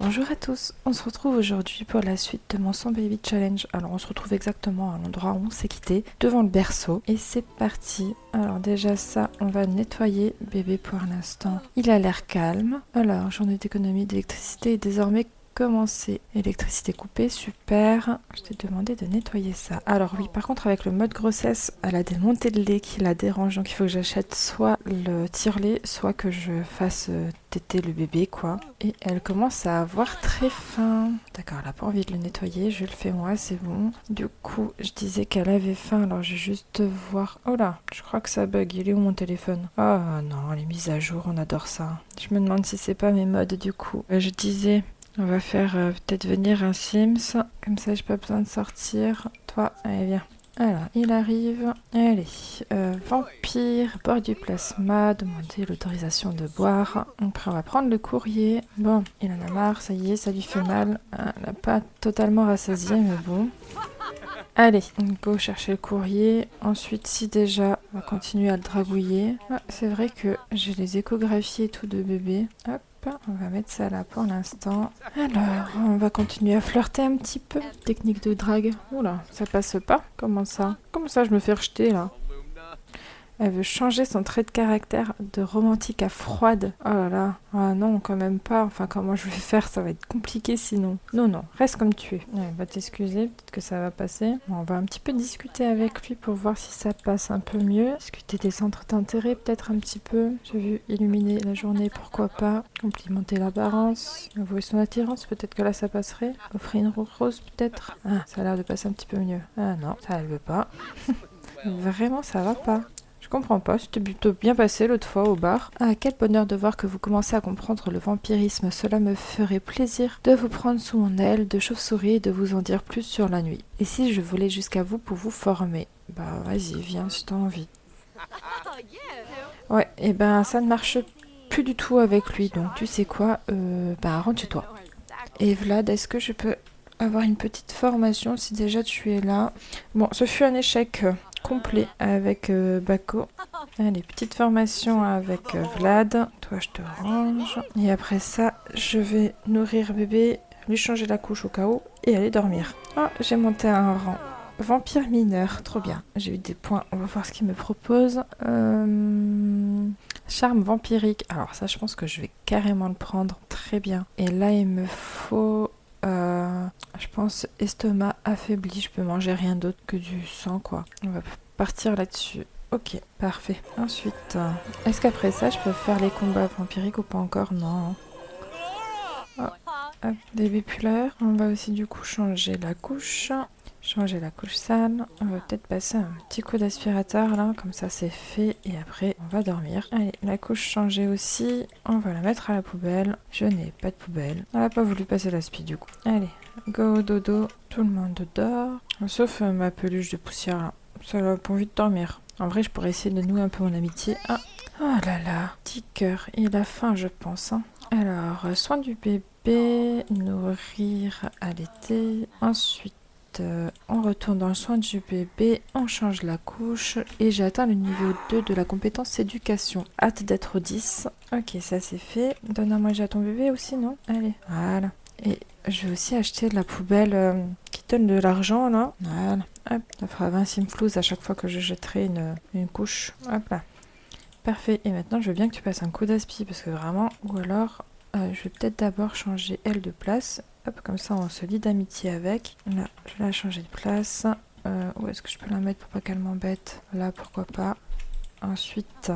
Bonjour à tous, on se retrouve aujourd'hui pour la suite de mon Son Baby Challenge. Alors on se retrouve exactement à l'endroit où on s'est quitté, devant le berceau, et c'est parti. Alors déjà ça, on va nettoyer bébé pour l'instant. Il a l'air calme. Alors journée d'économie d'électricité est désormais commencé. Électricité coupée, super. Je t'ai demandé de nettoyer ça. Alors oui, par contre avec le mode grossesse, elle a des montées de lait qui la dérangent, donc il faut que j'achète soit le tire-lait, soit que je fasse téter le bébé quoi. Et elle commence à avoir très faim. D'accord, elle a pas envie de le nettoyer, je le fais moi, c'est bon. Du coup, je disais qu'elle avait faim, alors je vais juste voir. Oh là, je crois que ça bug, il est où mon téléphone? Oh non, les mises à jour, on adore ça. Je me demande si c'est pas mes modes du coup. Je disais... On va faire peut-être venir un Sims. Comme ça, j'ai pas besoin de sortir. Toi, allez, viens. Alors, il arrive. Allez. Vampire, bord du plasma. Demander l'autorisation de boire. Après, on va prendre le courrier. Bon, il en a marre. Ça y est, ça lui fait mal. Elle n'a pas totalement rassasié, mais bon. Allez, go chercher le courrier. Ensuite, si déjà, on va continuer à le dragouiller. Ah, c'est vrai que j'ai les échographies et tout de bébé. Hop. On va mettre ça là pour l'instant. Alors, on va continuer à flirter un petit peu. Technique de drague. Oula, ça passe pas? Comment ça? Comment ça je me fais rejeter là? Elle veut changer son trait de caractère de romantique à froide. Oh là là. Ah non, quand même pas. Enfin, comment je vais faire? Ça va être compliqué sinon. Non, non, reste comme tu es. Ouais, va t'excuser, peut-être que ça va passer. Bon, on va un petit peu discuter avec lui pour voir si ça passe un peu mieux. Discuter des centres d'intérêt peut-être un petit peu. J'ai vu illuminer la journée, pourquoi pas. Complimenter l'apparence. Avouer son attirance, peut-être que là ça passerait. Offrir une rose peut-être. Ah, ça a l'air de passer un petit peu mieux. Ah non, ça elle veut pas. Vraiment, ça va pas. Je comprends pas, c'était plutôt bien passé l'autre fois au bar. Ah, quel bonheur de voir que vous commencez à comprendre le vampirisme. Cela me ferait plaisir de vous prendre sous mon aile de chauve-souris et de vous en dire plus sur la nuit. Et si je volais jusqu'à vous pour vous former? Bah vas-y, viens si t'as envie. Ouais, et ben ça ne marche plus du tout avec lui, donc tu sais quoi, bah rentre chez toi. Et Vlad, est-ce que je peux avoir une petite formation si déjà tu es là? Bon, ce fut un échec complet avec Bako. Allez, petite formation avec Vlad. Toi, je te range. Et après ça, je vais nourrir bébé, lui changer la couche au cas où et aller dormir. Ah, j'ai monté un rang. Vampire mineur, trop bien. J'ai eu des points, on va voir ce qu'il me propose. Charme vampirique. Alors ça, je pense que je vais carrément le prendre. Très bien. Et là, il me faut... je pense estomac affaibli, je peux manger rien d'autre que du sang quoi. On va partir là-dessus. Ok, parfait. Ensuite, est-ce qu'après ça je peux faire les combats vampiriques ou pas encore? Non. Oh, hop, bébé pulleur. On va aussi du coup changer la couche. Changer la couche sale. On va peut-être passer un petit coup d'aspirateur là, comme ça c'est fait et après on va dormir. Allez, la couche changée aussi. On va la mettre à la poubelle. Je n'ai pas de poubelle. Elle n'a pas voulu passer l'aspi du coup. Allez, go dodo. Tout le monde dort. Sauf ma peluche de poussière là. Ça n'a pas envie de dormir. En vrai, je pourrais essayer de nouer un peu mon amitié. Ah, oh là là, petit cœur. Il a faim, je pense. Hein. Alors, soin du bébé, nourrir à l'été. Ensuite, on retourne dans le soin du bébé, on change la couche et j'ai atteint le niveau 2 de la compétence éducation. Hâte d'être au 10. Ok, ça c'est fait. Donne à manger à ton bébé aussi, non? Allez, voilà. Et je vais aussi acheter de la poubelle qui donne de l'argent là. Voilà. Hop, ça fera 20 simflouz à chaque fois que je jetterai une couche. Hop là. Parfait. Et maintenant, je veux bien que tu passes un coup d'aspi parce que vraiment, ou alors, je vais peut-être d'abord changer elle de place. Hop, comme ça, on se lie d'amitié avec. Là, je vais la changer de place. Où est-ce que je peux la mettre pour pas qu'elle m'embête? Là, pourquoi pas. Ensuite,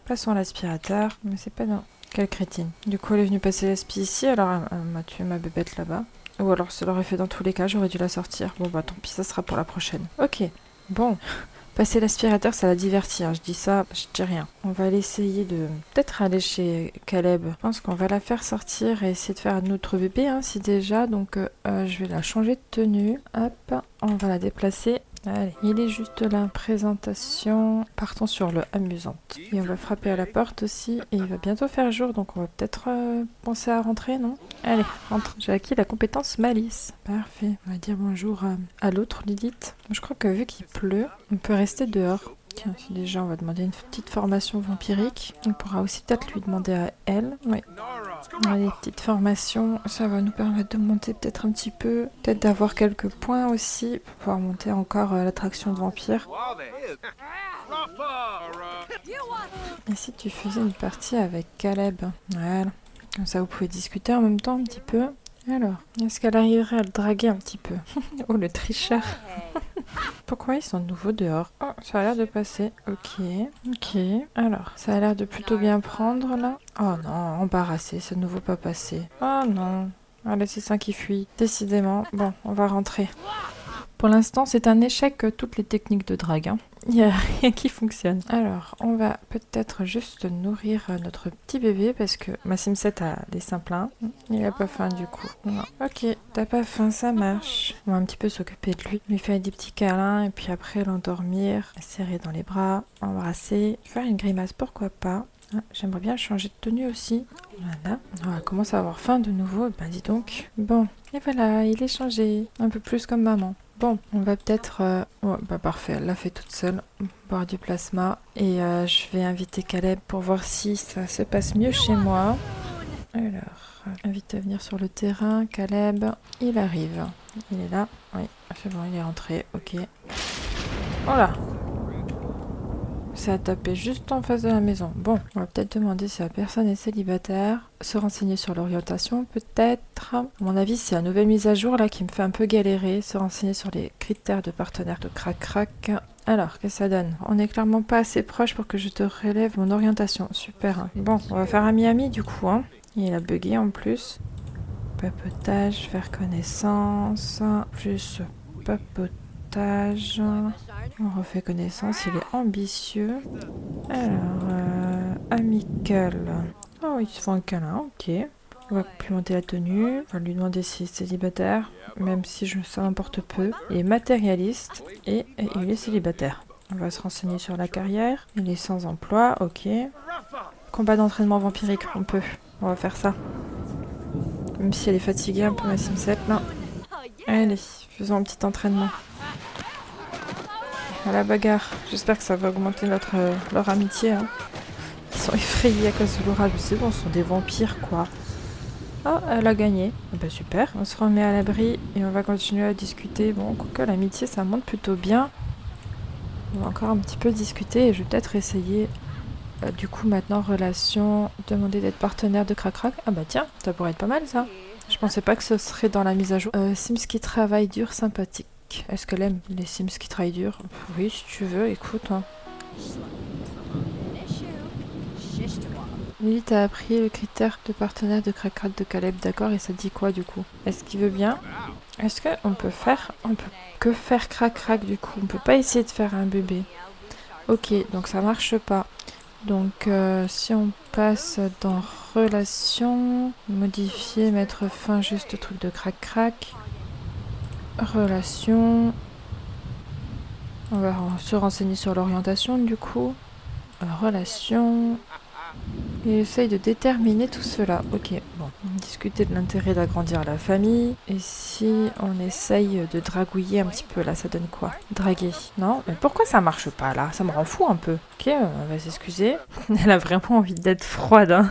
passons à l'aspirateur. Mais c'est pas dans... Quelle crétine. Du coup, elle est venue passer l'aspi ici, alors elle m'a tué ma bébête là-bas. Ou alors, ça l'aurait fait dans tous les cas, j'aurais dû la sortir. Bon, bah tant pis, ça sera pour la prochaine. Ok, bon. Passer l'aspirateur, ça la divertit, hein. Je dis ça, je dis rien. On va l'essayer de... Peut-être aller chez Caleb. Je pense qu'on va la faire sortir et essayer de faire un autre bébé, hein, si déjà. Donc, je vais la changer de tenue. Hop, on va la déplacer. Allez, il est juste là. Présentation. Partons sur le amusante. Et on va frapper à la porte aussi. Et il va bientôt faire jour, donc on va peut-être penser à rentrer, non? Allez, rentre. J'ai acquis la compétence malice. Parfait. On va dire bonjour à l'autre Lilith. Je crois que vu qu'il pleut, on peut rester dehors. Tiens, si déjà on va demander une petite formation vampirique, on pourra aussi peut-être lui demander à elle. Oui. On a des petites formations, ça va nous permettre de monter peut-être un petit peu, peut-être d'avoir quelques points aussi pour pouvoir monter encore l'attraction de vampire. Et si tu faisais une partie avec Caleb? Voilà, comme ça vous pouvez discuter en même temps un petit peu. Alors, est-ce qu'elle arriverait à le draguer un petit peu? Oh, le tricheur. Pourquoi ils sont de nouveau dehors? Oh, ça a l'air de passer. Ok, ok. Alors, ça a l'air de plutôt bien prendre, là. Oh non, embarrassé, c'est de nouveau pas passé. Oh non. Allez, c'est ça qui fuit. Décidément. Bon, on va rentrer. Pour l'instant, c'est un échec toutes les techniques de drague. Hein. Il n'y a rien qui fonctionne. Alors, on va peut-être juste nourrir notre petit bébé parce que ma Sim7 a les seins pleins. Il a pas faim du coup. Non. Ok, t'as pas faim, ça marche. On va un petit peu s'occuper de lui. Lui faire des petits câlins et puis après l'endormir, serrer dans les bras, embrasser, faire une grimace, pourquoi pas. Ah, j'aimerais bien changer de tenue aussi. Voilà. On commence à avoir faim de nouveau. Ben dis donc. Bon, et voilà, il est changé. Un peu plus comme maman. Bon, on va peut-être... Oh, bah parfait, elle l'a fait toute seule. Boire du plasma. Et je vais inviter Caleb pour voir si ça se passe mieux chez moi. Alors, invite à venir sur le terrain. Caleb, il arrive. Il est là. Oui, c'est bon, il est rentré. Ok. Oh là! Ça a tapé juste en face de la maison. Bon, on va peut-être demander si la personne est célibataire. Se renseigner sur l'orientation, peut-être. À mon avis, c'est la nouvelle mise à jour là qui me fait un peu galérer. Se renseigner sur les critères de partenaire de crac-crac. Alors, qu'est-ce que ça donne? On n'est clairement pas assez proche pour que je te relève mon orientation. Super. Bon, on va faire ami-ami du coup. Hein. Il a bugué en plus. Papotage, faire connaissance. Plus papotage. On refait connaissance, il est ambitieux. Alors, amical. Oh, ils se font un câlin, ok. On va complimenter la tenue. On va lui demander s'il est célibataire, même si ça m'importe peu. Il est matérialiste et il est célibataire. On va se renseigner sur la carrière. Il est sans emploi, ok. Combat d'entraînement vampirique, on peut. On va faire ça. Même si elle est fatiguée un peu, ma Sim7, là. Allez, faisons un petit entraînement. À la bagarre. J'espère que ça va augmenter leur amitié. Hein. Ils sont effrayés à cause de l'orage. C'est bon, ce sont des vampires, quoi. Oh, elle a gagné. Bah super. On se remet à l'abri et on va continuer à discuter. Bon, quoique l'amitié, ça monte plutôt bien. On va encore un petit peu discuter et je vais peut-être essayer... du coup, maintenant, relation... Demander d'être partenaire de crac-crac. Ah bah tiens, ça pourrait être pas mal, ça. Je pensais pas que ce serait dans la mise à jour. Sims qui travaille dur, sympathique. Est-ce qu'elle aime les Sims qui travaillent dur? Oui, si tu veux, écoute. Hein. Lily t'a appris le critère de partenaire de crac-crac de Caleb, d'accord? Et ça dit quoi du coup? Est-ce qu'il veut bien? Est-ce qu'on peut faire... On peut que faire crac-crac du coup? On peut pas essayer de faire un bébé. Ok, donc ça marche pas. Donc si on passe dans relation, modifier, mettre fin juste au truc de crac-crac. Relation. On va se renseigner sur l'orientation du coup. Relation. Et essaye de déterminer tout cela. Ok, bon. Discuter de l'intérêt d'agrandir la famille. Et si on essaye de dragouiller un petit peu là, ça donne quoi? Draguer. Non? Mais pourquoi ça marche pas là? Ça me rend fou un peu. Ok, on va s'excuser. Elle a vraiment envie d'être froide, hein.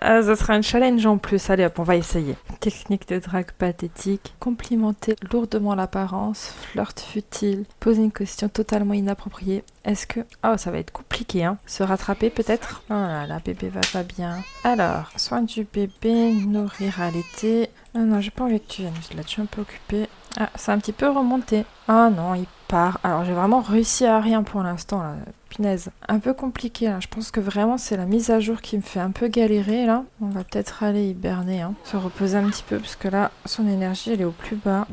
Ah, ça sera un challenge en plus. Allez hop, on va essayer. Technique de drague pathétique. Complimenter lourdement l'apparence. Flirt futile. Poser une question totalement inappropriée. Est-ce que... Oh, ça va être compliqué, hein. Se rattraper peut-être? Oh là là, bébé va pas bien. Alors, soin du bébé, nourrir à l'été. Ah non, j'ai pas envie que tu viennes. Là, tu es un peu occupée. Ah, c'est un petit peu remonté. Ah non, il part. Alors, j'ai vraiment réussi à rien pour l'instant, là. Punaise. Un peu compliqué, là. Je pense que vraiment, c'est la mise à jour qui me fait un peu galérer, là. On va peut-être aller hiberner, hein. Se reposer un petit peu, parce que là, son énergie, elle est au plus bas.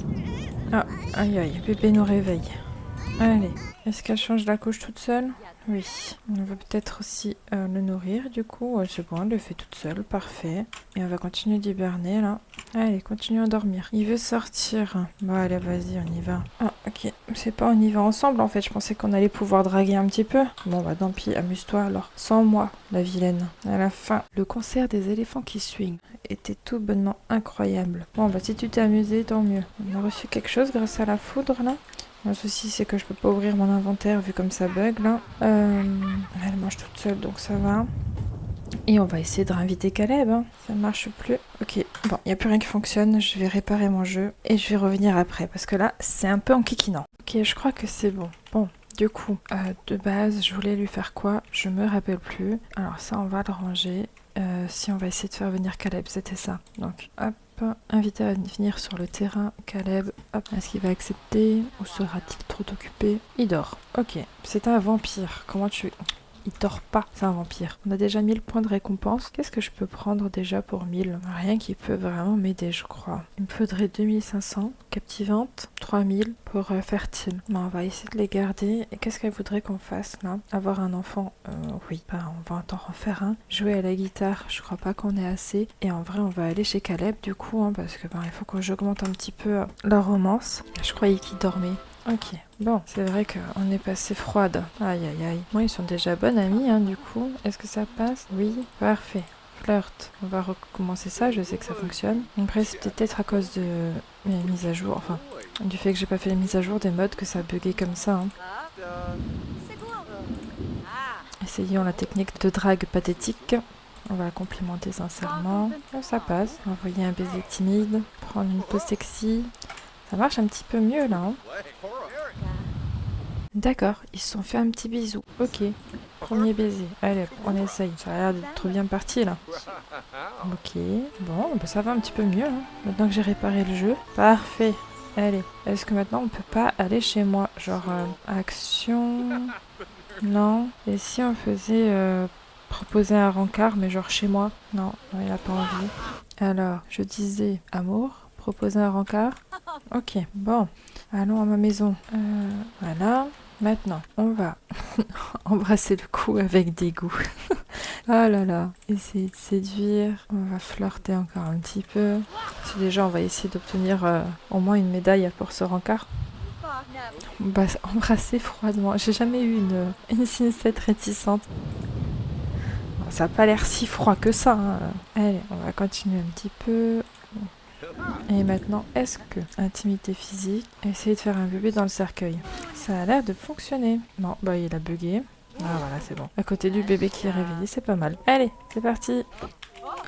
Ah, aïe aïe, bébé nous réveille. Allez. Est-ce qu'elle change la couche toute seule? Oui. On va peut-être aussi le nourrir, du coup. C'est bon, elle le fait toute seule. Parfait. Et on va continuer d'hiberner, là. Allez, continue à dormir. Il veut sortir. Bon, allez, vas-y, on y va. Ah, ok. C'est pas on y va ensemble, en fait. Je pensais qu'on allait pouvoir draguer un petit peu. Bon, bah, tant pis. Amuse-toi, alors. Sans moi, la vilaine. À la fin, le concert des éléphants qui swing était tout bonnement incroyable. Bon, bah, si tu t'es amusé, tant mieux. On a reçu quelque chose grâce à la foudre, là. Le souci, c'est que je peux pas ouvrir mon inventaire vu comme ça bug là. Elle mange toute seule donc ça va. Et on va essayer de réinviter Caleb, hein. Ça ne marche plus. Ok, bon, il n'y a plus rien qui fonctionne. Je vais réparer mon jeu et je vais revenir après parce que là, c'est un peu enquiquinant. Ok, je crois que c'est bon. Bon, du coup, de base, je voulais lui faire quoi? Je me rappelle plus. Alors ça, on va le ranger. Si on va essayer de faire venir Caleb, c'était ça. Donc, hop. Invité à venir sur le terrain, Caleb, hop, est-ce qu'il va accepter ou sera-t-il trop occupé? Il dort, ok, c'est un vampire, comment tu... Il dort pas, c'est un vampire. On a déjà 1000 points de récompense. Qu'est-ce que je peux prendre déjà pour 1000? Rien qui peut vraiment m'aider, je crois. Il me faudrait 2500, captivante, 3000 pour fertile. Bon, on va essayer de les garder. Et qu'est-ce qu'elle voudrait qu'on fasse là? Avoir un enfant? Oui, bah, on va en refaire un. Jouer à la guitare, je crois pas qu'on ait assez. Et en vrai, on va aller chez Caleb du coup, hein, parce que bah, il faut que j'augmente un petit peu la romance. Je croyais qu'il dormait. Ok, bon, c'est vrai qu'on est passé froide. Aïe aïe aïe. Bon, ils sont déjà bonnes amies, hein, du coup. Est-ce que ça passe? Oui, parfait. Flirt. On va recommencer ça, je sais que ça fonctionne. Après, c'est peut-être à cause de mes mises à jour, enfin, du fait que j'ai pas fait les mises à jour des modes que ça a bugué comme ça. Hein. Essayons la technique de drague pathétique. On va la complimenter sincèrement. Oh, ça passe. Envoyer un baiser timide. Prendre une pose sexy. Ça marche un petit peu mieux là. Hein. D'accord, ils se sont fait un petit bisou. Ok, premier baiser. Allez, on essaye. Ça a l'air d'être bien parti là. Ok, bon, bah, ça va un petit peu mieux. Hein. Maintenant que j'ai réparé le jeu. Parfait. Allez, est-ce que maintenant on peut pas aller chez moi? Genre, action... Non. Et si on faisait proposer un rencard, mais genre chez moi? Non, non, il a pas envie. Alors, je disais amour, proposer un rencard. Ok, bon, allons à ma maison. Voilà. Maintenant, on va embrasser le cou avec dégoût. Oh là là, essayer de séduire. On va flirter encore un petit peu. Si déjà, on va essayer d'obtenir au moins une médaille pour ce rencard. On va embrasser froidement. J'ai jamais eu une cincette réticente. Bon, ça n'a pas l'air si froid que ça. Hein. Allez, on va continuer un petit peu. Et maintenant, est-ce que intimité physique, essayer de faire un bébé dans le cercueil? Ça a l'air de fonctionner. Non, bah il a bugué. Ah voilà, c'est bon. À côté du bébé qui est réveillé, c'est pas mal. Allez, c'est parti.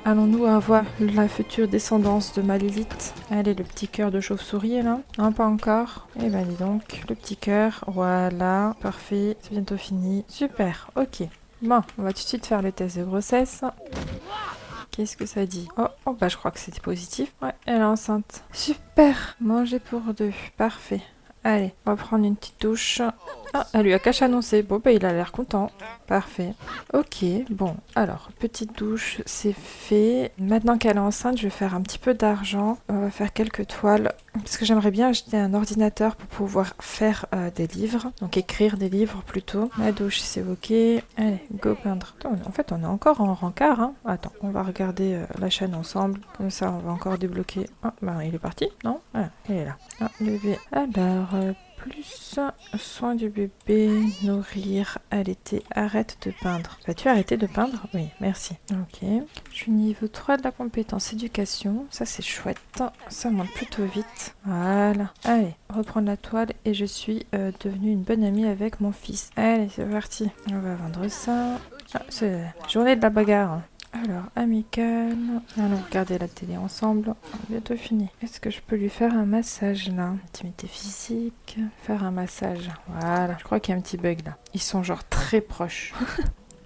Allons-nous avoir la future descendance de ma Lilith? Allez, le petit cœur de chauve-souris est là. Non, pas encore. Eh ben dis donc, le petit cœur. Voilà, parfait. C'est bientôt fini. Super, ok. Bon, on va tout de suite faire le test de grossesse. Qu'est-ce que ça dit? Oh, bah je crois que c'était positif. Ouais, elle est enceinte. Super, manger pour deux. Parfait. Allez, on va prendre une petite douche. Ah, elle lui a caché annoncé. Bon, bah il a l'air content. Parfait. Ok, bon, alors, petite douche, c'est fait. Maintenant qu'elle est enceinte, je vais faire un petit peu d'argent. On va faire quelques toiles. Parce que j'aimerais bien acheter un ordinateur pour pouvoir faire des livres. Donc écrire des livres plutôt. La douche, c'est ok. Allez, go peindre. Attends, en fait, on est encore en rencard. Hein. Attends, on va regarder la chaîne ensemble. Comme ça, on va encore débloquer. Ah, bah il est parti, non? Voilà, il est là. Ah, le bébé. Alors... plus soin du bébé, nourrir, allaiter, arrête de peindre. Vas-tu arrêter de peindre? Oui, merci. Ok. Je suis niveau 3 de la compétence éducation. Ça, c'est chouette. Ça monte plutôt vite. Voilà. Allez, reprendre la toile et je suis devenue une bonne amie avec mon fils. Allez, c'est parti. On va vendre ça. Ah, c'est la journée de la bagarre. Alors, amical. Allons regarder la télé ensemble. Bientôt fini. Est-ce que je peux lui faire un massage là? Intimité physique. Faire un massage. Voilà. Je crois qu'il y a un petit bug là. Ils sont genre très proches.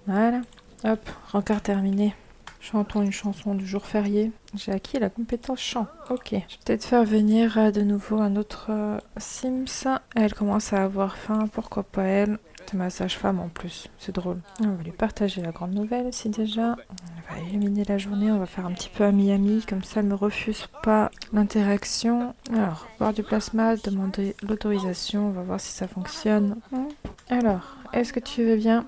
Voilà. Hop, rencard terminé. Chantons une chanson du jour férié. J'ai acquis la compétence chant. Ok. Je vais peut-être faire venir de nouveau un autre Sims. Elle commence à avoir faim. Pourquoi pas elle? C'est ma sage-femme en plus, c'est drôle. On va lui partager la grande nouvelle aussi déjà. On va éliminer la journée, on va faire un petit peu ami-ami, comme ça elle ne me refuse pas l'interaction. Alors, boire du plasma, demander l'autorisation, on va voir si ça fonctionne. Alors, est-ce que tu veux bien?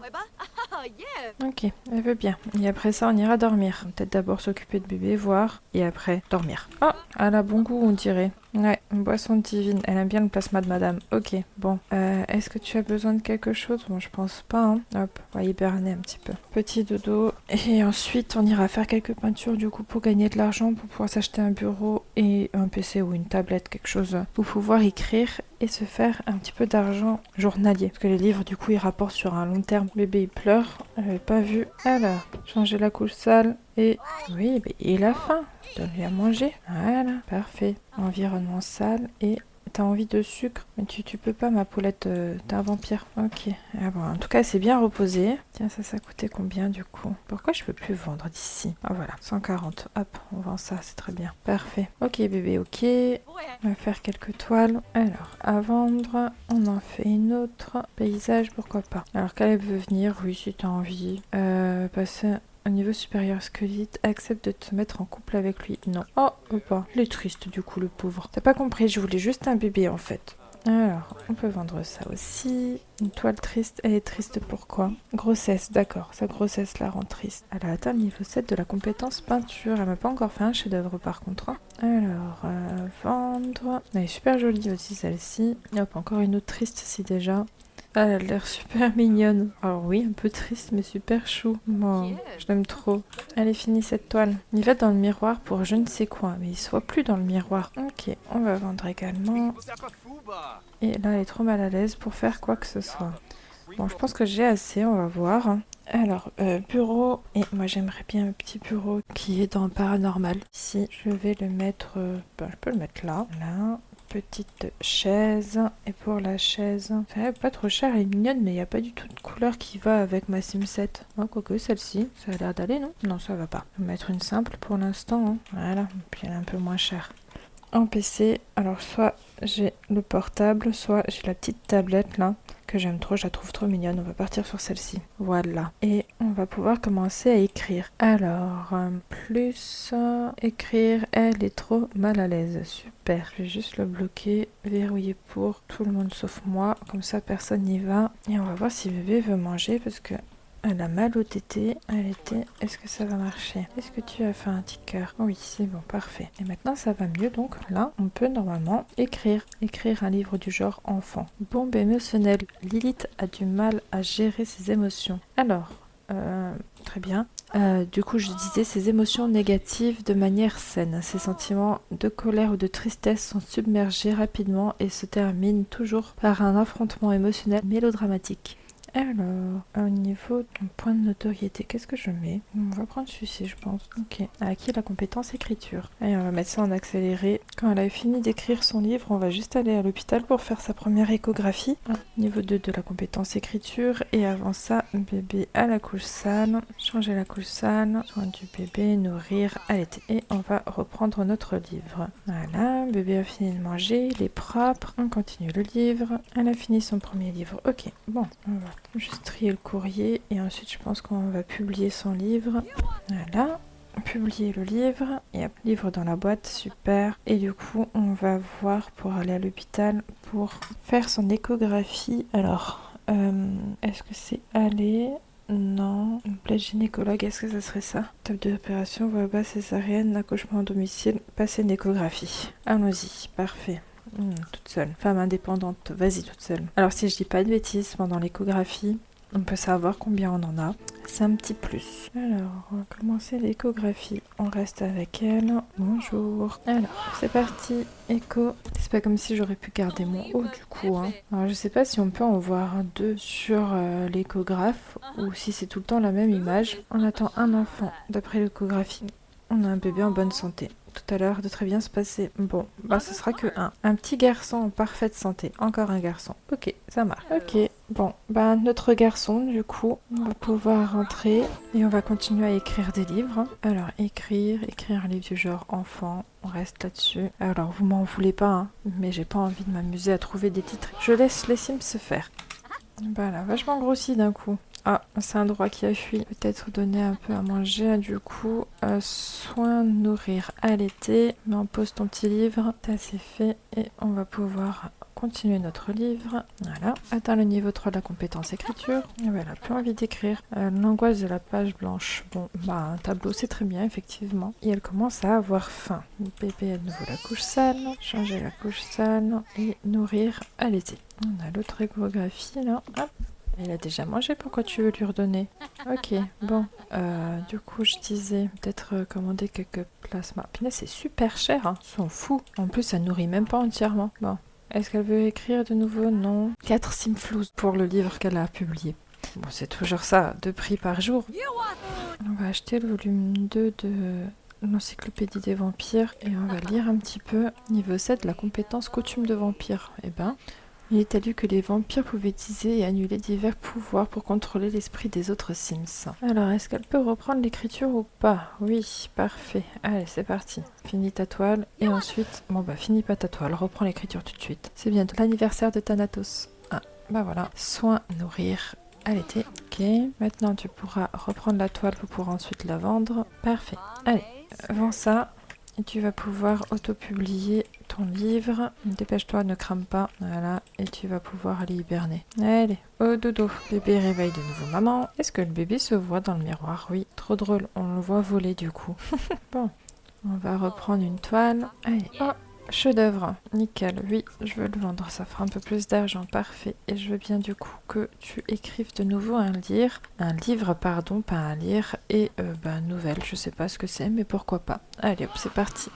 Ok, elle veut bien. Et après ça, on ira dormir. Peut-être d'abord s'occuper de bébé, voir, et après dormir. Oh, elle a bon goût, on dirait. Ouais, une boisson divine. Elle aime bien le plasma de madame. Ok, bon. Est-ce que tu as besoin de quelque chose? Bon, je pense pas, hein. Hop, on va hiberner un petit peu. Petit dodo. Et ensuite, on ira faire quelques peintures, du coup, pour gagner de l'argent, pour pouvoir s'acheter un bureau et un PC ou une tablette, quelque chose, pour pouvoir écrire et se faire un petit peu d'argent journalier. Parce que les livres, du coup, ils rapportent sur un long terme. Bébé, il pleure. J'avais pas vu. Alors, changer la couche sale. Et oui, il a faim. Donne-lui à manger. Voilà, parfait. Environnement sale et t'as envie de sucre. Mais tu peux pas, ma poulette. T'es un vampire. Ok. Ah bon, en tout cas, c'est bien reposé. Tiens, ça coûtait combien du coup? Pourquoi je peux plus vendre d'ici? Ah voilà, 140. Hop, on vend ça, c'est très bien. Parfait. Ok, bébé, ok. On va faire quelques toiles. Alors, à vendre, on en fait une autre. Paysage, pourquoi pas. Alors, Caleb veut venir, oui, si t'as envie. Passer au niveau supérieur squelette, accepte de te mettre en couple avec lui. Non. Oh, pas. Il est triste du coup, le pauvre. T'as pas compris, je voulais juste un bébé en fait. Alors, on peut vendre ça aussi. Une toile triste, elle est triste pourquoi? Grossesse, d'accord. Sa grossesse la rend triste. Elle a atteint le niveau 7 de la compétence peinture. Elle m'a pas encore fait un chef-d'œuvre par contre. Alors, vendre. Elle est super jolie aussi celle-ci. Hop, encore une autre triste ici déjà. Elle a l'air super mignonne. Alors oui, un peu triste, mais super chou. Bon, je l'aime trop. Elle est finie cette toile. Il va dans le miroir pour je ne sais quoi, mais il se voit plus dans le miroir. Ok, on va vendre également. Et là, elle est trop mal à l'aise pour faire quoi que ce soit. Bon, je pense que j'ai assez, on va voir. Alors, bureau. Et moi, j'aimerais bien un petit bureau qui est dans paranormal. Si je vais le mettre... je peux le mettre là. Là. Petite chaise. Et pour la chaise, ça va pas trop cher, elle est mignonne, mais il n'y a pas du tout de couleur qui va avec ma Sim 7. Oh, quoique celle-ci, ça a l'air d'aller, non? Non, ça va pas. Je vais mettre une simple pour l'instant. Hein. Voilà, puis elle est un peu moins chère. En PC, alors soit j'ai le portable, soit j'ai la petite tablette là, que j'aime trop, je la trouve trop mignonne. On va partir sur celle-ci. Voilà. Et on va pouvoir commencer à écrire. Alors, écrire, elle est trop mal à l'aise. Super. Je vais juste le bloquer, verrouiller pour tout le monde sauf moi. Comme ça, personne n'y va. Et on va voir si bébé veut manger parce que elle a mal au tété. Elle était... Est-ce que ça va marcher? Est-ce que tu as fait un petit cœur? Oui, c'est bon, parfait. Et maintenant, ça va mieux. Donc là, on peut normalement écrire. Écrire un livre du genre enfant. Bombe émotionnelle. Lilith a du mal à gérer ses émotions. Alors, très bien. Du coup, je disais ses émotions négatives de manière saine. Ses sentiments de colère ou de tristesse sont submergés rapidement et se terminent toujours par un affrontement émotionnel mélodramatique. Alors, au niveau de mon point de notoriété, qu'est-ce que je mets? On va prendre celui-ci, je pense. Ok. À acquis la compétence écriture. Allez, on va mettre ça en accéléré. Quand elle a fini d'écrire son livre, on va juste aller à l'hôpital pour faire sa première échographie. Niveau 2 de la compétence écriture. Et avant ça, bébé à la couche sale. Changer la couche sale. Soin du bébé, nourrir, allaiter. Et on va reprendre notre livre. Voilà, bébé a fini de manger, il est propre. On continue le livre. Elle a fini son premier livre. Ok, bon, on va juste trier le courrier et ensuite je pense qu'on va publier son livre. Voilà, publier le livre et hop, livre dans la boîte, super. Et du coup on va voir pour aller à l'hôpital pour faire son échographie. Alors, est-ce que c'est aller? Non. Plaie gynécologue, est-ce que ça serait ça? Table d'opération, voie basse, césarienne, accouchement à domicile, passer une échographie. Allons-y, parfait. Toute seule. Femme indépendante, vas-y toute seule. Alors si je dis pas de bêtises, pendant l'échographie, on peut savoir combien on en a. C'est un petit plus. Alors, on va commencer l'échographie. On reste avec elle. Bonjour. Alors, c'est parti. Écho. C'est pas comme si j'aurais pu garder mon haut du coup. Hein. Alors, je sais pas si on peut en voir deux sur l'échographe ou si c'est tout le temps la même image. On attend un enfant d'après l'échographie. On a un bébé en bonne santé. Tout à l'heure de très bien se passer. Bon, bah ce sera que un. Un petit garçon en parfaite santé. Encore un garçon. Ok, ça marche. Ok, bon, bah notre garçon, du coup, on va pouvoir rentrer et on va continuer à écrire des livres. Alors, écrire un livre du genre enfant. On reste là-dessus. Alors, vous m'en voulez pas, hein, mais j'ai pas envie de m'amuser à trouver des titres. Je laisse les Sims se faire. Voilà, vachement grossi d'un coup. Ah, c'est un droit qui a fui. Peut-être donner un peu à manger, du coup. Soin, nourrir, allaiter. Mets en pause ton petit livre. Ça, c'est fait. Et on va pouvoir continuer notre livre. Voilà. Atteint le niveau 3 de la compétence écriture. Et voilà, plus envie d'écrire. L'angoisse de la page blanche. Bon, bah, un tableau, c'est très bien, effectivement. Et elle commence à avoir faim. Le bébé à nouveau la couche sale. Changer la couche sale. Et nourrir, allaiter. On a l'autre échographie, là. Hop. Il a déjà mangé, pourquoi tu veux lui redonner? Ok, bon. Du coup, je disais peut-être commander quelques plasmas. Punaise, c'est super cher, hein. Ils sont fous. En plus, ça nourrit même pas entièrement. Bon. Est-ce qu'elle veut écrire de nouveau? Non. 4 simflous pour le livre qu'elle a publié. Bon, c'est toujours ça, 2 prix par jour. On va acheter le volume 2 de l'encyclopédie des vampires et on va lire un petit peu. Niveau 7, la compétence coutume de vampire. Eh ben... Il est lu que les vampires pouvaient utiliser et annuler divers pouvoirs pour contrôler l'esprit des autres Sims. Alors, est-ce qu'elle peut reprendre l'écriture ou pas? Oui, parfait. Allez, c'est parti. Finis ta toile et ensuite... Bon bah, finis pas ta toile, reprends l'écriture tout de suite. C'est bientôt l'anniversaire de Thanatos. Ah, bah voilà. Soin, nourrir, allaiter. Ok. Maintenant, tu pourras reprendre la toile pour pouvoir ensuite la vendre. Parfait. Allez, vends ça. Et tu vas pouvoir auto-publier ton livre. Dépêche-toi, ne crame pas. Voilà. Et tu vas pouvoir aller hiberner. Allez, au dodo. Bébé réveille de nouveau maman. Est-ce que le bébé se voit dans le miroir? Oui, trop drôle. On le voit voler du coup. Bon, on va reprendre une toile. Allez, oh, chef-d'œuvre. Nickel, oui, je veux le vendre. Ça fera un peu plus d'argent. Parfait. Et je veux bien du coup que tu écrives de nouveau un livre, pardon, pas un lire. Et nouvelle, je sais pas ce que c'est, mais pourquoi pas. Allez hop, c'est parti.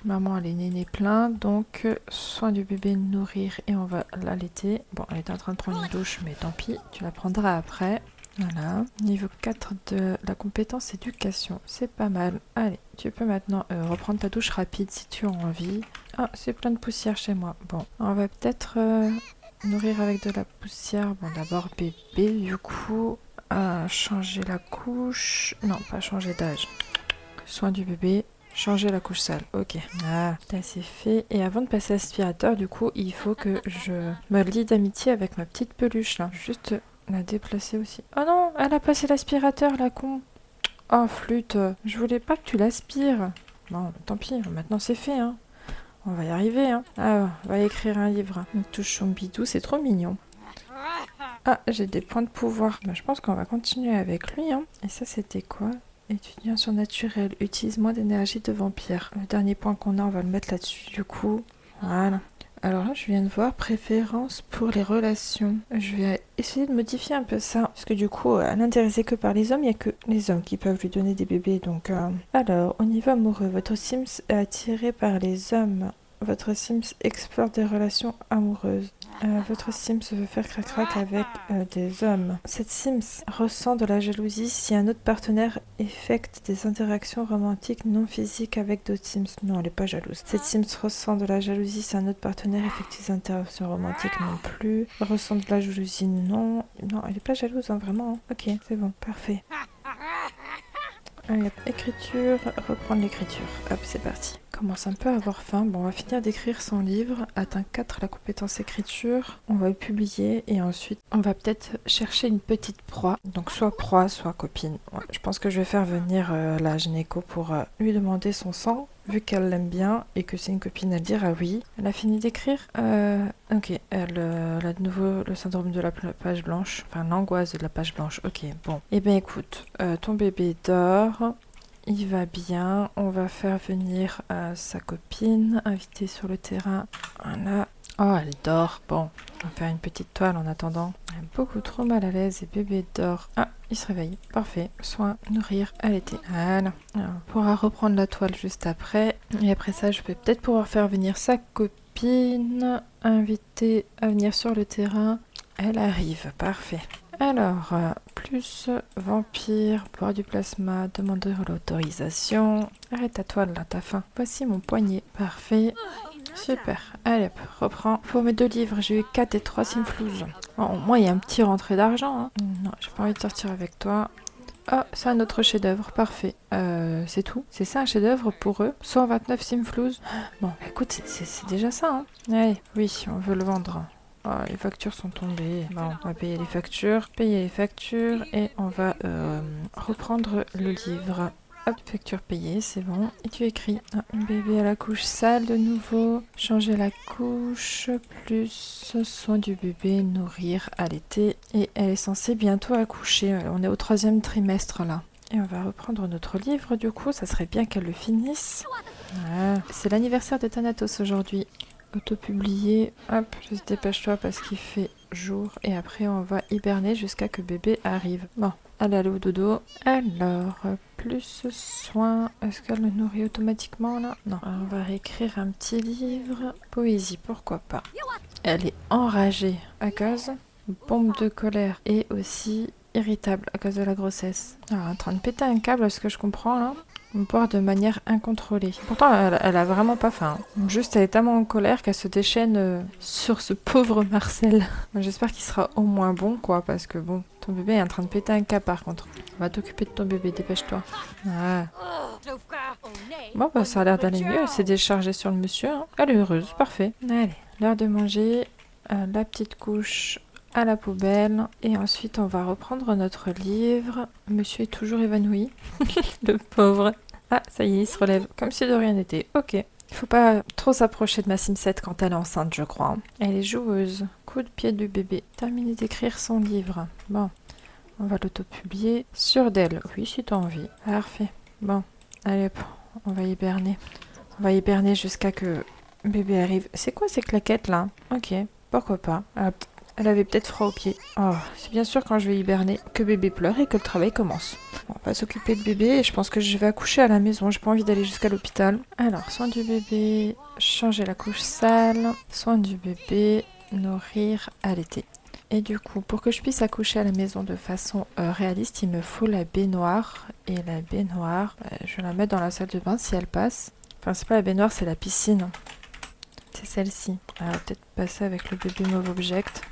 Maman, elle est nénée plein, donc soin du bébé, nourrir et on va l'allaiter. Bon, elle est en train de prendre une douche, mais tant pis, tu la prendras après. Voilà. Niveau 4 de la compétence éducation, c'est pas mal. Allez, tu peux maintenant reprendre ta douche rapide si tu as envie. Ah, c'est plein de poussière chez moi. Bon, on va peut-être nourrir avec de la poussière. Bon, d'abord bébé, du coup, changer la couche. Non, pas changer d'âge. Soin du bébé. Changer la couche sale, ok. Ah, c'est fait. Et avant de passer à l'aspirateur, du coup, il faut que je me lie d'amitié avec ma petite peluche, là. Juste la déplacer aussi. Oh non, elle a passé l'aspirateur, la con. Oh, flûte, je voulais pas que tu l'aspires. Bon, tant pis, maintenant c'est fait, hein. On va y arriver, hein. Ah, on va écrire un livre. Une touche bidou, c'est trop mignon. Ah, j'ai des points de pouvoir. Bah, je pense qu'on va continuer avec lui, hein. Et ça, c'était quoi ? Étudiant surnaturel, utilise moins d'énergie de vampire. Le dernier point qu'on a, on va le mettre là-dessus du coup. Voilà. Alors là, je viens de voir préférence pour les relations. Je vais essayer de modifier un peu ça. Parce que du coup, elle n'intéressait que par les hommes. Il n'y a que les hommes qui peuvent lui donner des bébés. Donc, Alors, au niveau amoureux, votre Sims est attiré par les hommes. Votre Sims explore des relations amoureuses. Votre Sims veut faire crac-crac avec des hommes. Cette Sims ressent de la jalousie si un autre partenaire effectue des interactions romantiques non physiques avec d'autres Sims. Non, elle n'est pas jalouse. Cette Sims ressent de la jalousie si un autre partenaire effectue des interactions romantiques non plus. Ressent de la jalousie, non. Non, elle n'est pas jalouse, hein, vraiment. Hein. Ok, c'est bon, parfait. Allez, écriture, reprendre l'écriture. Hop, c'est parti. Commence un peu à avoir faim. Bon, on va finir d'écrire son livre. Atteint 4 la compétence écriture. On va le publier et ensuite, on va peut-être chercher une petite proie. Donc, soit proie, soit copine. Ouais, je pense que je vais faire venir la gynéco pour lui demander son sang. Vu qu'elle l'aime bien et que c'est une copine, elle dira oui. Elle a fini d'écrire ok, elle a de nouveau le syndrome de la page blanche. Enfin, l'angoisse de la page blanche. Ok, bon. Eh bien, écoute, ton bébé dort. Il va bien. On va faire venir sa copine, inviter sur le terrain. Voilà. Oh, elle dort. Bon, on va faire une petite toile en attendant. Elle est beaucoup trop mal à l'aise et bébé dort. Ah, il se réveille. Parfait. Soin, nourrir, allaiter. Voilà. Alors, on pourra reprendre la toile juste après. Et après ça, je vais peut-être pouvoir faire venir sa copine. Inviter à venir sur le terrain. Elle arrive. Parfait. Alors, plus vampire, boire du plasma, demander l'autorisation. Arrête ta toile là, t'as faim. Voici mon poignet. Parfait. Super. Allez hop, reprends. Pour mes 2 livres, j'ai eu 4 et 3 simflouz. Bon, au moins, il y a un petit rentrée d'argent. Hein. Non, j'ai pas envie de sortir avec toi. Oh, c'est un autre chef-d'œuvre. Parfait. C'est tout. C'est ça un chef-d'œuvre pour eux. 129 simflouz. Bon, écoute, c'est déjà ça. Hein. Allez, oui, on veut le vendre. Ah, les factures sont tombées. Bon, on va payer les factures et on va reprendre le livre. Hop, facture payée, c'est bon. Et tu écris bébé à la couche sale de nouveau, changer la couche, plus soin du bébé, nourrir, allaiter. Et elle est censée bientôt accoucher. On est au 3e trimestre là. Et on va reprendre notre livre du coup, ça serait bien qu'elle le finisse. Voilà. C'est l'anniversaire de Thanatos aujourd'hui. Auto-publié. Hop, juste dépêche-toi parce qu'il fait jour. Et après on va hiberner jusqu'à que bébé arrive. Bon. Allez, aller au dodo. Alors, plus soin. Est-ce qu'elle le nourrit automatiquement là? Non. Alors, on va réécrire un petit livre. Poésie, pourquoi pas. Elle est enragée à cause bombe de colère et aussi irritable à cause de la grossesse. Alors, en train de péter un câble, ce que je comprends là. Boire de manière incontrôlée. Pourtant, elle a vraiment pas faim. Juste, elle est tellement en colère qu'elle se déchaîne sur ce pauvre Marcel. J'espère qu'il sera au moins bon, quoi, parce que bon, ton bébé est en train de péter un câble par contre. On va t'occuper de ton bébé, dépêche-toi. Ah. Bon, bah ça a l'air d'aller mieux. Elle s'est déchargée sur le monsieur. Hein. Elle est heureuse, parfait. Allez, l'heure de manger. La petite couche à la poubelle. Et ensuite, on va reprendre notre livre. Monsieur est toujours évanoui. Le pauvre. Ah, ça y est, il se relève. Comme si de rien n'était. Ok. Il faut pas trop s'approcher de ma Simsette quand elle est enceinte, je crois. Elle est joueuse. Coup de pied du bébé. Terminé d'écrire son livre. Bon. On va l'auto-publier sur Dell. Oui, si t'as envie. Parfait. Bon. Allez hop. On va hiberner. On va hiberner jusqu'à que bébé arrive. C'est quoi ces claquettes là? Ok. Pourquoi pas. Hop. Elle avait peut-être froid aux pieds. Oh, c'est bien sûr quand je vais hiberner que bébé pleure et que le travail commence. Bon, on va s'occuper de bébé et je pense que je vais accoucher à la maison. J'ai pas envie d'aller jusqu'à l'hôpital. Alors, soin du bébé, changer la couche sale, soin du bébé, nourrir, allaiter. Et du coup, pour que je puisse accoucher à la maison de façon réaliste, il me faut la baignoire. Et la baignoire, je vais la mettre dans la salle de bain si elle passe. Enfin, c'est pas la baignoire, c'est la piscine. C'est celle-ci. Elle va peut-être passer avec le bébé Move Object.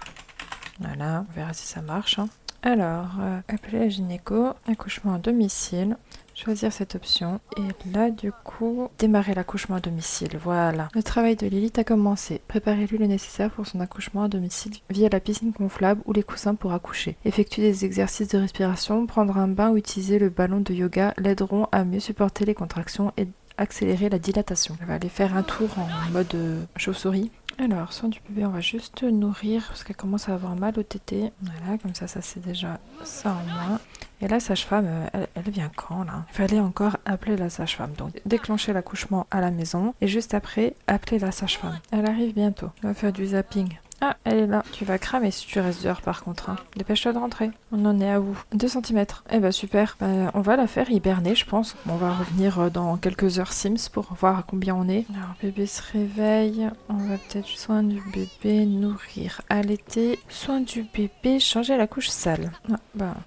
Voilà, on verra si ça marche. Hein. Alors, appeler la gynéco, accouchement à domicile, choisir cette option. Et là, du coup, démarrer l'accouchement à domicile. Voilà. Le travail de Lilith a commencé. Préparez-lui le nécessaire pour son accouchement à domicile via la piscine gonflable ou les coussins pour accoucher. Effectuer des exercices de respiration, prendre un bain ou utiliser le ballon de yoga l'aideront à mieux supporter les contractions et accélérer la dilatation. On va aller faire un tour en mode chauve-souris. Alors, soin du bébé, on va juste nourrir parce qu'elle commence à avoir mal au tété. Voilà, comme ça c'est déjà ça en moins. Et la sage-femme, elle vient quand là? Il fallait encore appeler la sage-femme. Donc, déclencher l'accouchement à la maison et juste après, appeler la sage-femme. Elle arrive bientôt. On va faire du zapping. Ah, elle est là. Tu vas cramer si tu restes dehors par contre. Hein. Dépêche-toi de rentrer. On en est à où? 2 cm. Eh ben super. On va la faire hiberner, je pense. On va revenir dans quelques heures Sims pour voir à combien on est. Alors, bébé se réveille. On va peut-être soin du bébé, nourrir, allaiter. Soin du bébé, changer la couche sale.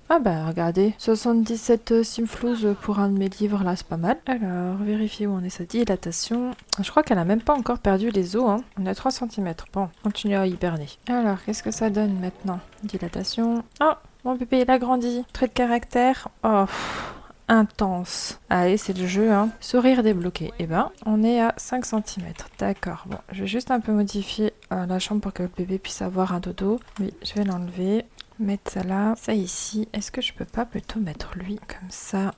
Ah bah regardez. 77 Simflouz pour un de mes livres là, c'est pas mal. Alors, vérifier où on est sa dilatation. Je crois qu'elle a même pas encore perdu les os. Hein. On a 3 cm. Bon, continue à hiberner. Alors, qu'est-ce que ça donne maintenant? Dilatation. Oh, mon bébé, il a grandi. Trait de caractère. Oh, intense. Allez, c'est le jeu, hein. Sourire débloqué. Eh ben, on est à 5 cm. D'accord. Bon, je vais juste un peu modifier la chambre pour que le bébé puisse avoir un dodo. Oui, je vais l'enlever. Mettre ça là, ça ici. Est-ce que je peux pas plutôt mettre lui comme ça,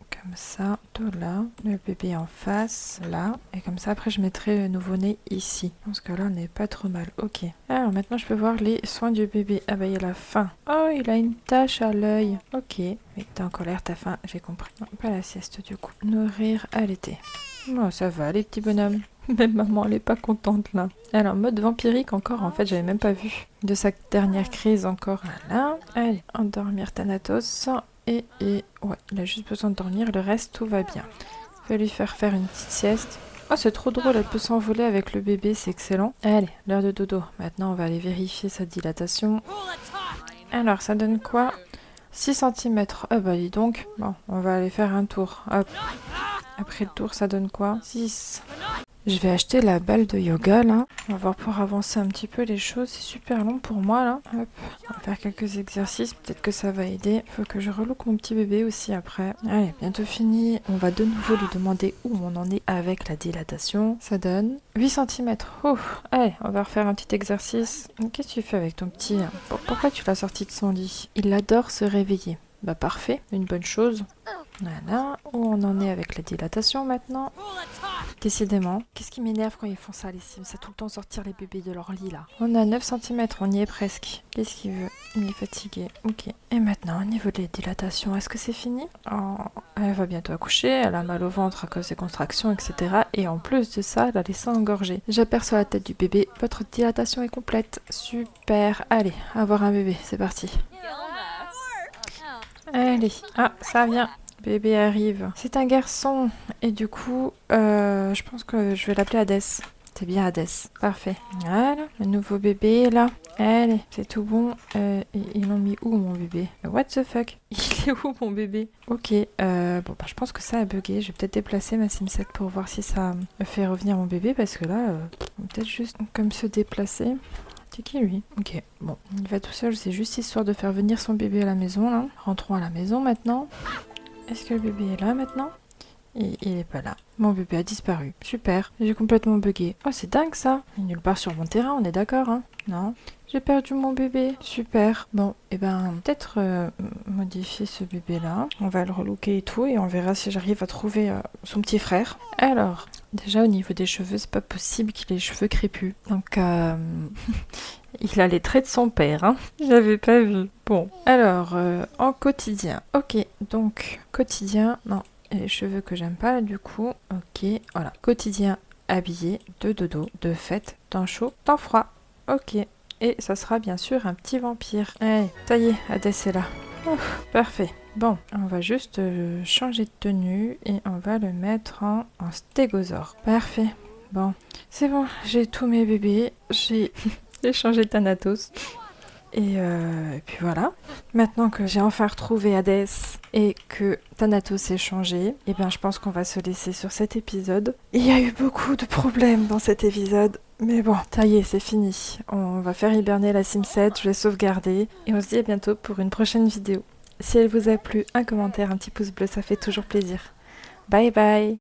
tout là, le bébé en face, là, et comme ça après je mettrai le nouveau-né ici. Parce que là on n'est pas trop mal. Ok. Alors maintenant je peux voir les soins du bébé. Ah bah il a la faim. Oh il a une tache à l'œil. Ok. Mais t'es en colère, t'as faim, j'ai compris. Non, pas la sieste du coup. Nourrir, allaiter. Oh ça va les petits bonhommes. Même maman, elle est pas contente là. Alors, mode vampirique encore, en fait, j'avais même pas vu. De sa dernière crise encore. Voilà. Allez, endormir Thanatos. Et ouais, il a juste besoin de dormir, le reste, tout va bien. Je vais lui faire une petite sieste. Oh, c'est trop drôle, elle peut s'envoler avec le bébé, c'est excellent. Allez, l'heure de dodo. Maintenant, on va aller vérifier sa dilatation. Alors, ça donne quoi? 6 cm. Ah bah dis donc. Bon, on va aller faire un tour. Hop. Après le tour, ça donne quoi? 6. Je vais acheter la balle de yoga là. On va voir pour avancer un petit peu les choses. C'est super long pour moi là. Hop. On va faire quelques exercices. Peut-être que ça va aider. Il faut que je relook mon petit bébé aussi après. Allez, bientôt fini. On va de nouveau lui demander où on en est avec la dilatation. Ça donne 8 cm. Oh, allez, on va refaire un petit exercice. Qu'est-ce que tu fais avec ton petit? Pourquoi tu l'as sorti de son lit? Il adore se réveiller. Bah parfait, une bonne chose. Voilà, où on en est avec la dilatation maintenant. Décidément, qu'est-ce qui m'énerve quand ils font ça les Sims? C'est tout le temps sortir les bébés de leur lit là. On a 9 cm, on y est presque. Qu'est-ce qu'il veut? Il est fatigué. Ok. Et maintenant, au niveau de la dilatation, est-ce que c'est fini? Oh, elle va bientôt accoucher, elle a mal au ventre à cause des contractions, etc. Et en plus de ça, elle a les seins engorgés. J'aperçois la tête du bébé. Votre dilatation est complète. Super. Allez, avoir un bébé, c'est parti. Allez, ah, ça vient. Bébé arrive. C'est un garçon. Et du coup, je pense que je vais l'appeler Hadès. C'est bien Hadès. Parfait. Voilà, le nouveau bébé est là. Allez, c'est tout bon. Ils l'ont mis où mon bébé? What the fuck? Il est où mon bébé? Ok, bon, bah, je pense que ça a bugué. Je vais peut-être déplacer ma Sim7 pour voir si ça me fait revenir mon bébé. Parce que là, on va peut-être juste comme se déplacer. C'est qui lui? Ok, bon, il va tout seul, c'est juste histoire de faire venir son bébé à la maison là. Rentrons à la maison maintenant. Est-ce que le bébé est là maintenant? Et il est pas là. Mon bébé a disparu. Super, j'ai complètement bugué. Oh, c'est dingue ça. Il est nulle part sur mon terrain, on est d'accord, hein? Non. J'ai perdu mon bébé. Super. Bon, et ben peut-être modifier ce bébé là. On va le relooker et tout et on verra si j'arrive à trouver son petit frère. Alors, déjà au niveau des cheveux, c'est pas possible qu'il ait les cheveux crépus. Donc il a les traits de son père, hein. J'avais pas vu. Bon, alors en quotidien. Ok, donc quotidien. Non, et les cheveux que j'aime pas là du coup. Ok, voilà. Quotidien habillé, de dodo, de fête, temps chaud, temps froid. Ok. Et ça sera bien sûr un petit vampire. Allez, ça y est, Hadès est là. Ouf, parfait. Bon, on va juste changer de tenue et on va le mettre en stégosaure. Parfait. Bon, c'est bon, j'ai tous mes bébés. J'ai changé de Thanatos. Et puis voilà. Maintenant que j'ai enfin retrouvé Hadès et que Thanatos est changé, et bien je pense qu'on va se laisser sur cet épisode. Il y a eu beaucoup de problèmes dans cet épisode. Mais bon, ça y est, c'est fini. On va faire hiberner la Sim7, je vais sauvegarder. Et on se dit à bientôt pour une prochaine vidéo. Si elle vous a plu, un commentaire, un petit pouce bleu, ça fait toujours plaisir. Bye bye!